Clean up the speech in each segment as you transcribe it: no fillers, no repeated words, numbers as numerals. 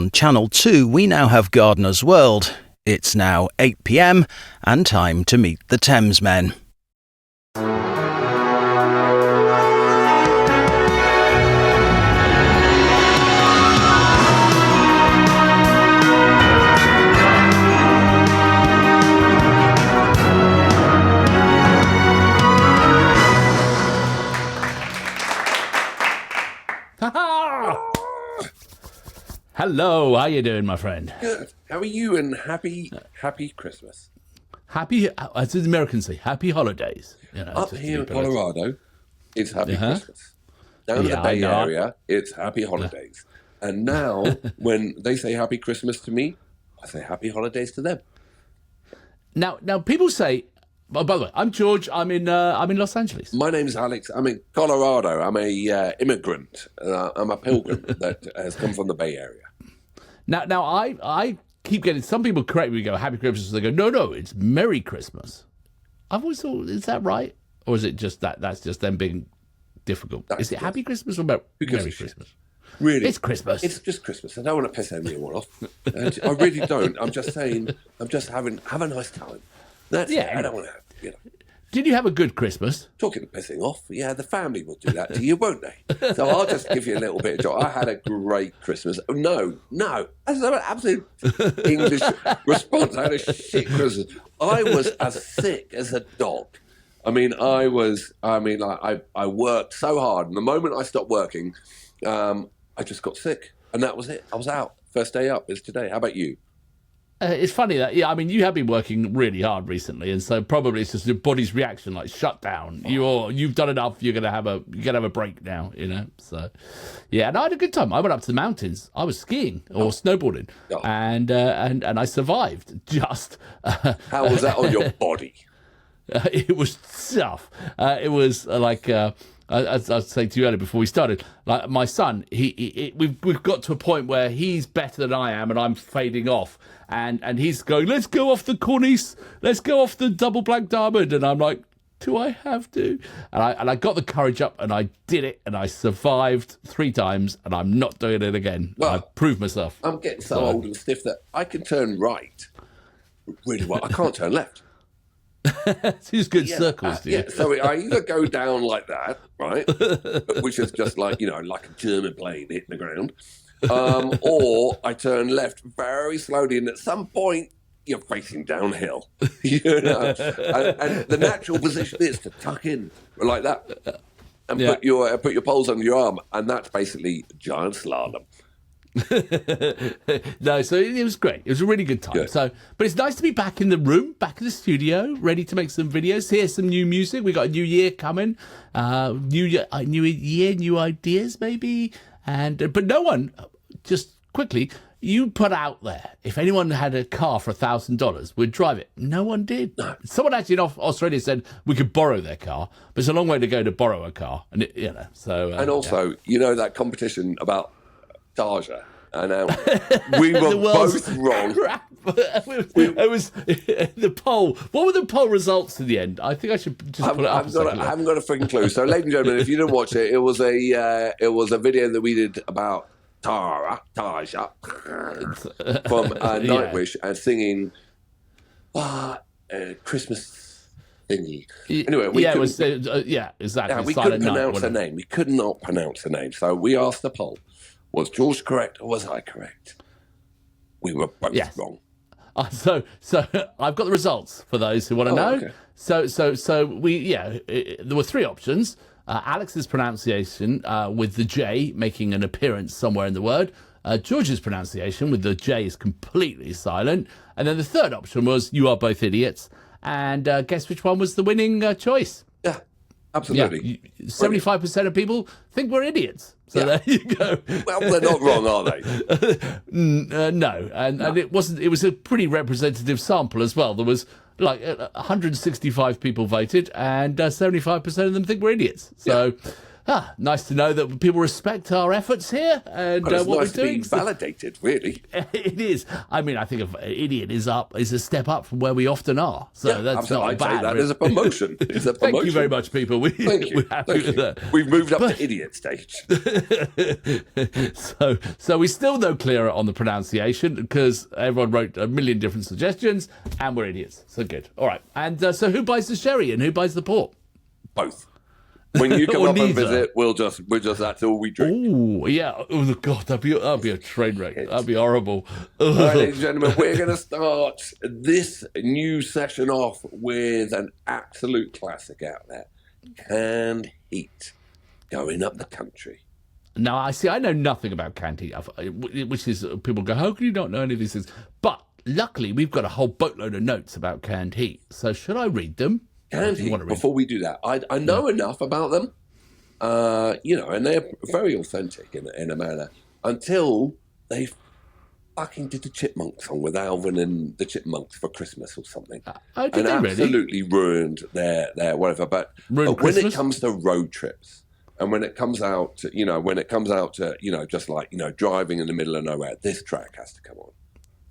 on Channel 2, we now have Gardener's World. It's now 8 p.m. and time to meet the Thamesmen. Hello, how you doing, my friend? Good. How are you? And happy Christmas. Happy, as the Americans say, happy holidays. You know, Up here in Colorado, it's happy Christmas. Down in the Bay Area, it's happy holidays. And now, when they say happy Christmas to me, I say happy holidays to them. Now people say. Oh, by the way, I'm George. I'm in Los Angeles. My name's Alex. I'm in Colorado. I'm a immigrant. I'm a pilgrim that has come from the Bay Area. Now I keep getting some people correct me. Go happy Christmas. They go no, it's Merry Christmas. I've always thought, is that right, or is it just that's just them being difficult? Is it happy Christmas or Merry Christmas? Really, it's Christmas. It's just Christmas. I don't want to piss anyone off. I really don't. I'm just saying. I'm just have a nice time. That's it. I don't want to. Did you have a good Christmas? Talking of pissing off, yeah, the family will do that to you, won't they? So I'll just give you a little bit of joy. I had a great Christmas. No, that's an absolute English response. I had a shit Christmas. I was as sick as a dog. I worked so hard, and the moment I stopped working, I just got sick, and that was it. I was out. First day up is today. How about you? It's funny that, you have been working really hard recently, and so probably it's just your body's reaction, like shut down. You've done enough. You're gonna have a break now, So, yeah, and I had a good time. I went up to the mountains. I was skiing or snowboarding, and I survived. Just how was that on your body? It was tough. It was like. As I was saying to you earlier before we started, like my son, we've got to a point where he's better than I am, and I'm fading off, and he's going, let's go off the cornice, let's go off the double black diamond, and I'm like, do I have to? And I got the courage up, and I did it, and I survived 3 times, and I'm not doing it again. Well, I proved myself. I'm getting so old and stiff that I can turn right really well. I can't turn left. It's good circles, do you? Yeah, so I either go down like that, right, which is just like, like a German plane hitting the ground, or I turn left very slowly, and at some point, you're facing downhill, And the natural position is to tuck in like that and put your poles under your arm, and that's basically giant slalom. No, so it was great. It was a really good time. Yeah. But it's nice to be back in the room, back in the studio, ready to make some videos. Hear some new music. We got a new year coming. New year, new ideas maybe. But no one, just quickly, you put out there, if anyone had a car for $1,000, we'd drive it. No one did. No. Someone actually in Australia said we could borrow their car, but it's a long way to go to borrow a car, and and also, that competition about Tarja, and we were both wrong. It was the poll. What were the poll results in the end? I think I should just pull it up. I haven't got a freaking clue. So, ladies and gentlemen, if you didn't watch it, it was a video that we did about Tarja from Nightwish and singing Christmas thingy. Anyway, exactly. Yeah, we couldn't pronounce the name. We could not pronounce the name. So we asked the poll. Was George correct or was I correct? We were both wrong. So I've got the results for those who want to know. Okay. So there were 3 options. Alex's pronunciation with the J making an appearance somewhere in the word. George's pronunciation with the J is completely silent. And then the third option was you are both idiots. And guess which one was the winning choice? Yeah, absolutely. 75% of people think we're idiots. So there you go. Well, they're not wrong, are they? No. And it wasn't. It was a pretty representative sample as well. There was like 165 people voted, and 75% of them think we're idiots. So nice to know that people respect our efforts here and Well, it's what nice we're to be doing. validated, really. It is. I mean, I think an idiot is a step up from where we often are. So that's absolutely. not bad. I'd take that as a promotion. It's a promotion. Thank you very much, people. Thank you. We're happy with that. We've moved up to idiot stage. So we're still no clearer on the pronunciation because everyone wrote a million different suggestions and we're idiots. So good. All right. And so who buys the sherry and who buys the port? Both. When you come Or up and neither. visit, we're just that's all we drink. Oh yeah. Oh God, that'd be a train wreck. That'd be horrible. All right, ladies and gentlemen, we're going to start this new session off with an absolute classic out there, Canned Heat, Going Up the Country. Now I know nothing about canned heat, which is people go, how can you not know any of these things? But luckily, we've got a whole boatload of notes about canned heat. So should I read them? Canned Heat, before we do that, I know enough about them, and they're very authentic in a manner until they fucking did the Chipmunk song with Alvin and the Chipmunks for Christmas or something. Oh, did and they absolutely ruined their whatever. But Ruined when Christmas? it comes to road trips and when it comes out to, just like, driving in the middle of nowhere, this track has to come on.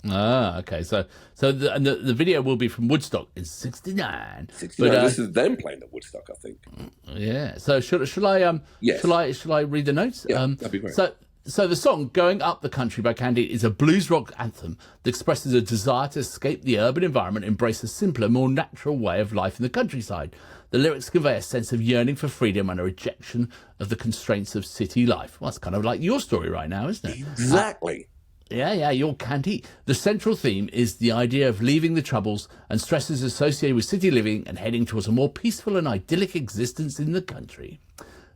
Ah, okay. So the video will be from Woodstock in '69. 69. This is them playing at Woodstock, I think. Yeah. So should I Yes. shall I read the notes? Yeah, that'd be great. So the song "Going Up the Country" by Canned Heat is a blues rock anthem that expresses a desire to escape the urban environment, embrace a simpler, more natural way of life in the countryside. The lyrics convey a sense of yearning for freedom and a rejection of the constraints of city life. Well, that's kind of like your story right now, isn't it? Exactly. Yeah, you're Canned Heat. The central theme is the idea of leaving the troubles and stresses associated with city living and heading towards a more peaceful and idyllic existence in the country.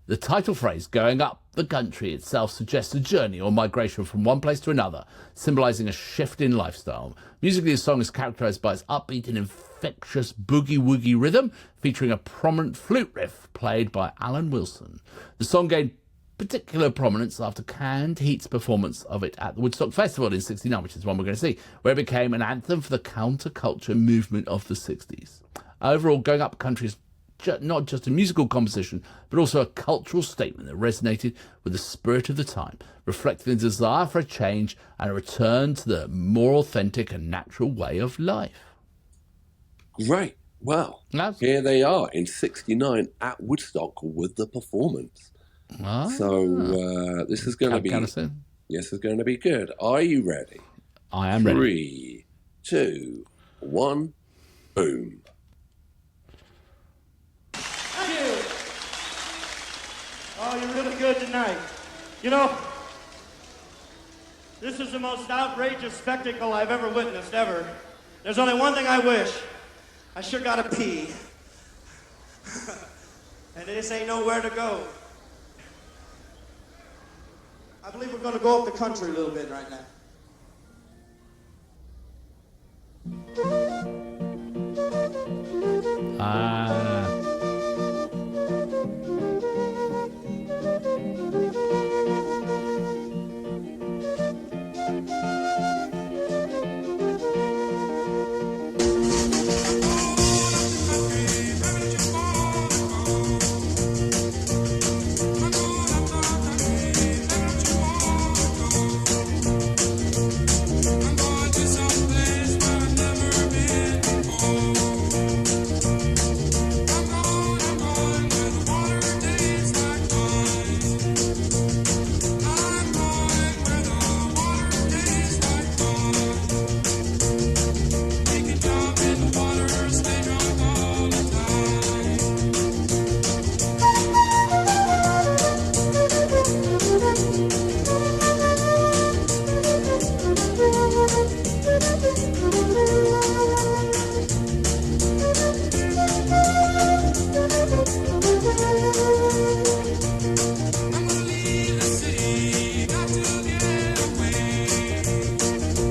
The title phrase, going up the country, itself suggests a journey or migration from one place to another, symbolizing a shift in lifestyle. Musically, the song is characterized by its upbeat and infectious boogie-woogie rhythm, featuring a prominent flute riff played by Alan Wilson. The song gained particular prominence after Canned Heat's performance of it at the Woodstock Festival in '69, which is one we're going to see, where it became an anthem for the counterculture movement of the '60s. Overall, Going Up Country is not just a musical composition, but also a cultural statement that resonated with the spirit of the time, reflecting a desire for a change and a return to the more authentic and natural way of life. Great. Well, here they are in '69 at Woodstock with the performance. So this is going to be this is going to be good. Are you ready? I am ready. 3, 2, 1, boom. Thank you. Oh, you're really good tonight. You know, this is the most outrageous spectacle I've ever witnessed, ever. There's only one thing I wish. I sure gotta pee. And this ain't nowhere to go. I believe we're gonna go up the country a little bit right now.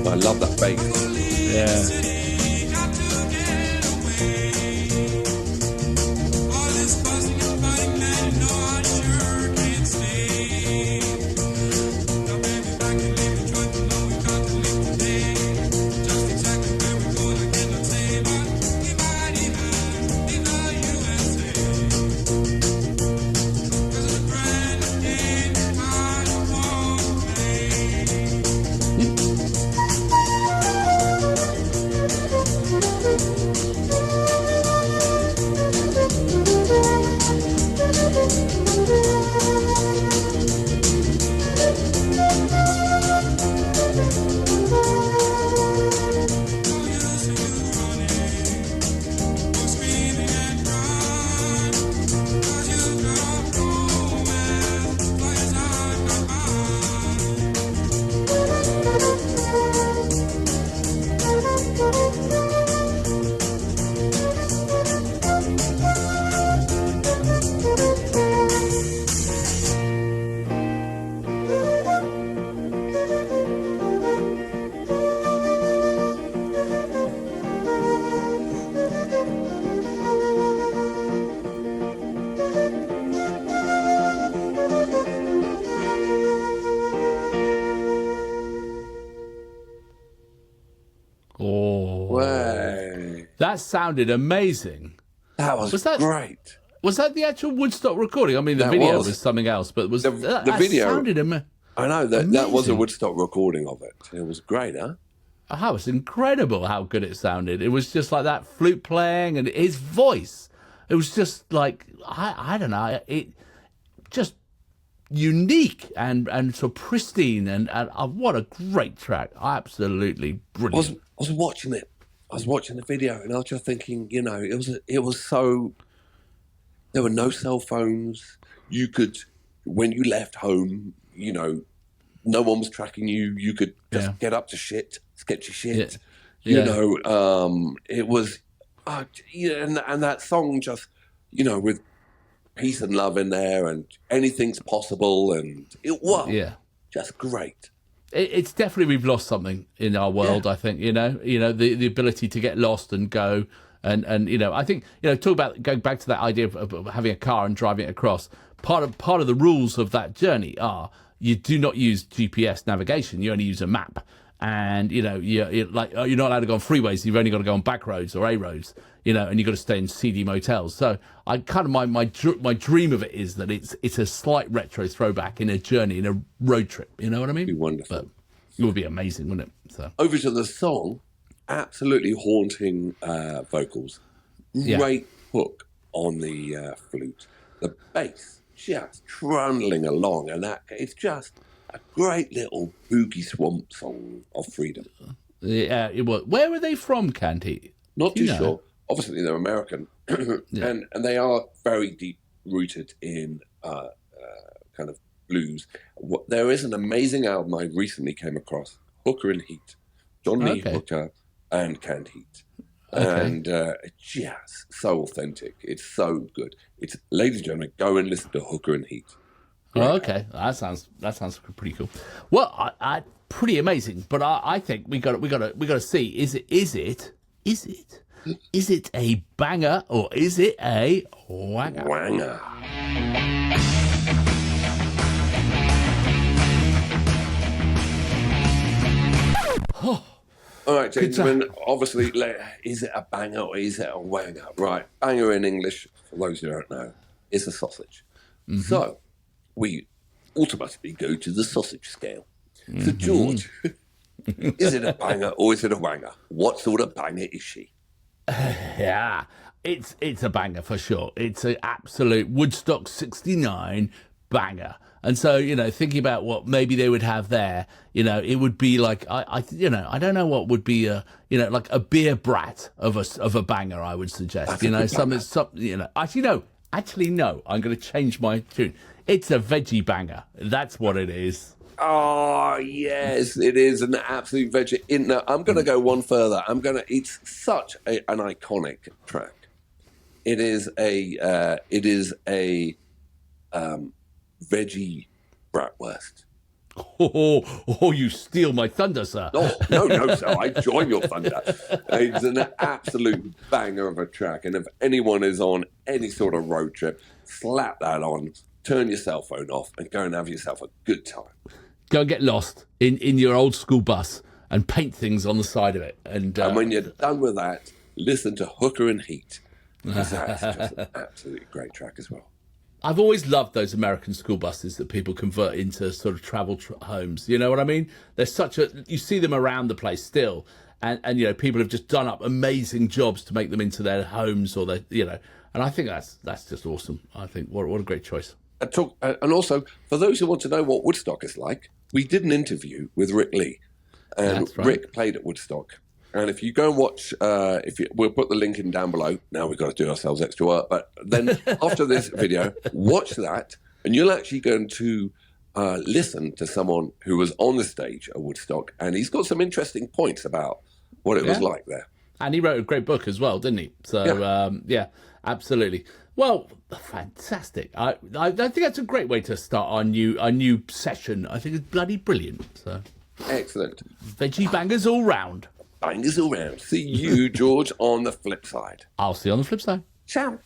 I love that bass. Yeah. that sounded amazing. That was great. Was that the actual Woodstock recording? I mean, the video was something else, but the video sounded I know that was a Woodstock recording of it. It was great, huh? Oh, it's incredible how good it sounded. It was just like that flute playing and his voice. It was just like, I don't know, it just unique and so pristine and what a great track. Absolutely brilliant. I was watching it. I was watching the video and I was just thinking, it was so, there were no cell phones. You could, when you left home, no one was tracking you. You could just get up to sketchy shit. Yeah. It was, and that song just, with peace and love in there and anything's possible. And it was just great. It's definitely, we've lost something in our world, I think, the ability to get lost and go. And I think, talk about going back to that idea of having a car and driving it across. Part of the rules of that journey are you do not use GPS navigation. You only use a map. And, you're not allowed to go on freeways. You've only got to go on back roads or A roads, and you've got to stay in seedy motels. So I kind of, my dream of it is that it's a slight retro throwback in a journey, in a road trip. You know what I mean? It'd be wonderful. But it would be amazing, wouldn't it? So over to the song, absolutely haunting vocals. Great hook on the flute. The bass just trundling along, and it's just a great little boogie swamp song of freedom. Yeah, it was. Where were they from, Canty? Not too sure. Obviously, they're American, and they are very deep rooted in kind of blues. There is an amazing album I recently came across, Hooker and Heat, John Lee Hooker and Canned Heat. And it's just so authentic. It's so good. Ladies and gentlemen, go and listen to Hooker and Heat. Oh, okay, that sounds pretty cool. Well, I pretty amazing. But I think we got to see, is it a banger or is it a wanger? Wanger. All right, gentlemen, obviously, is it a banger or is it a wanger? Right, banger in English, for those who don't know, is a sausage. Mm-hmm. So, we automatically go to the sausage scale. Mm-hmm. So, George, is it a banger or is it a wanger? What sort of banger is she? Yeah, it's a banger for sure. It's an absolute Woodstock 69 banger. And so, thinking about what maybe they would have there, it would be like, I don't know what would be like a beer brat of a banger, I would suggest. Actually, no, I'm going to change my tune. It's a veggie banger. That's what it is. Oh, yes, it is an absolute veggie. I'm going to go one further. It's such an iconic track. It is a veggie bratwurst. Oh, you steal my thunder, sir. Oh, no, sir. I join your thunder. It's an absolute banger of a track. And if anyone is on any sort of road trip, slap that on, turn your cell phone off, and go and have yourself a good time. Go and get lost in your old school bus and paint things on the side of it. And when you're done with that, listen to Hooker and Heat. That's just an absolutely great track as well. I've always loved those American school buses that people convert into sort of travel homes. You know what I mean? There's you see them around the place still. And people have just done up amazing jobs to make them into their homes or and I think that's just awesome. I think what a great choice. And also, for those who want to know what Woodstock is like, we did an interview with Ric Lee. And right. Rick played at Woodstock. And if you go and watch, we'll put the link in down below. Now we've got to do ourselves extra work. But then after this video, watch that, and you're actually going to listen to someone who was on the stage at Woodstock, and he's got some interesting points about what it was like there. And he wrote a great book as well, didn't he? So, yeah absolutely. Well, fantastic. I think that's a great way to start our new session. I think it's bloody brilliant. So excellent. Veggie bangers all round. Bangers all round. See you, George, on the flip side. I'll see you on the flip side. Ciao.